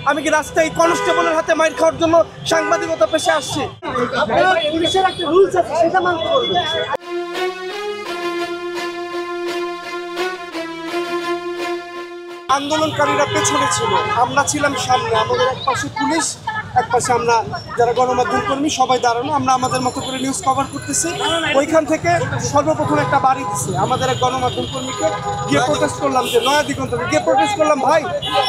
আমি কি রাস্তায় কনস্টেবলের হাতে মাইর খাওয়ার জন্য সাংবাদিকতা পেশে আসছি? পুলিশের একটা রুলস আছে, সেটা মানতে হবে। আন্দোলনকারীরা পেছনে ছিল, আমরা ছিলাম সামনে। আমাদের এক পাশে পুলিশ, এক পাশে আমরা যারা গণমাধ্যম কর্মী সবাই দাঁড়ানো। আমরা আমাদের মতো করে নিউজ কভার করতেছি। ওইখান থেকে সর্বপ্রথম একটা বাড়ি দিচ্ছে আমাদের এক গণমাধ্যম কর্মীকে। গিয়ে প্রোটেস্ট করলাম, যে নয়া দিগন্ত গিয়ে প্রোটেস্ট করলাম, ভাই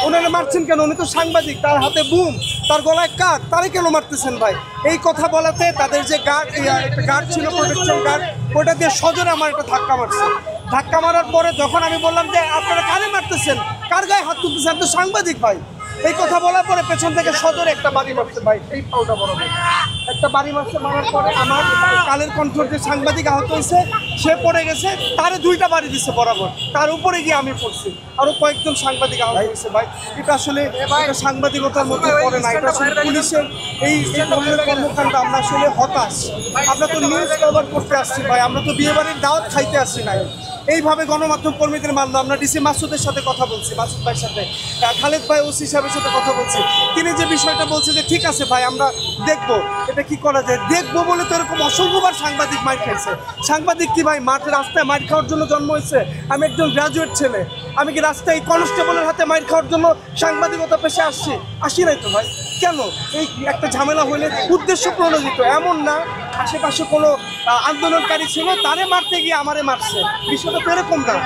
ওনারা মারছেন কেন? উনি তো সাংবাদিক, তার হাতে বুম, তার গলায় কাঠ, তারে কেন মারতেছেন ভাই? এই কথা বলাতে তাদের যে গার্ড, একটা গার্ড ছিল, প্রোটেকশন গার্ড, ওটা দিয়ে সজোরে আমার একটা ধাক্কা মারছে। ধাক্কা মারার পরে যখন আমি বললাম যে আপনারা কারে মারতেছেন, কার গায়ে হাত তুলতেছেন, আপনি তো সাংবাদিক ভাই। এই কথা বলার পরে পেছন থেকে সজোরে একটা বাড়ি মারছে ভাই, এই পাউটা বরাবর একটা বাড়ি মারছে। মারার পরে আমার কালের কণ্ঠর যে সাংবাদিক আহত হয়েছে, সে পড়ে গেছে, তারে দুইটা বাড়ি দিচ্ছে বরাবর, তার উপরে গিয়ে আমি পড়ছি। আরো কয়েকজন সাংবাদিক আহত হয়েছে ভাই। এটা আসলে এটা সাংবাদিকতার মধ্যে পড়ে না, এটা আসলে পুলিশের এই কর্মকাণ্ড। আমরা আসলে হতাশ। আমরা তো নিউজ কভার করতে আসছি ভাই, আমরা তো বিয়ে বাড়ির দাওয়াত খাইতে আসছি না। এইভাবে গণমাধ্যম কর্মীদের মানলো। আমরা ডিসি মাসুদের সাথে কথা বলছি, মাসুদ ভাইয়ের সাথে, খালেদ ভাই ওসি সাহেবের সাথে কথা বলছি। তিনি যে বিষয়টা বলছে যে ঠিক আছে ভাই, আমরা দেখবো এটা কি করা যায়। দেখবো বলে তো এরকম অসংখ্যবার সাংবাদিক মার খাইছে। সাংবাদিক কি ভাই মাঠে রাস্তায় মার খাওয়ার জন্য জন্ম হয়েছে? আমি একজন গ্রাজুয়েট ছেলে, আমি কি রাস্তায় কনস্টেবলের হাতে মার খাওয়ার জন্য সাংবাদিকতা পেশে আসি নাই তো ভাই। কেন? এই একটা ঝামেলা হলে উদ্দেশ্য প্রণোদিত, এমন না আশেপাশে কোনো আন্দোলনকারী ছিল, তারে মারতে গিয়ে আমারে মারছে, বিষয়টা তো এরকম না।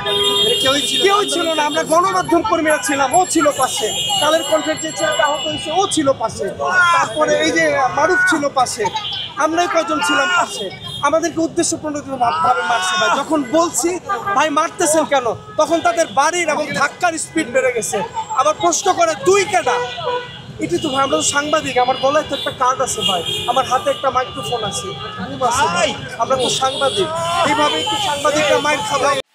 কেউই ছিল না, আমরা গণমাধ্যম কর্মীরা ছিলাম, ও ছিল পাশে। কালের কণ্ঠের যে ছেলেটা আহত হয়েছে, ও ছিল পাশে। তারপরে এই যে মারুফ ছিল পাশে, আমরাই কজন ছিলাম পাশে। আমাদেরকে উদ্দেশ্য প্রণোদিত ভাবে মারছে ভাই। যখন বলছি ভাই মারতেছেন কেন, তখন তাদের বাড়ির এবং ধাক্কার স্পিড বেড়ে গেছে। আবার প্রশ্ন করে তুই কেডা? এটি তো ভাই, আমরা তো সাংবাদিক, আমার গলায় তো একটা কার্ড আছে ভাই, আমার হাতে একটা মাইক্রোফোন আছে, আমরা তো সাংবাদিক। এইভাবে একটু সাংবাদিকরা মাইর খাওয়া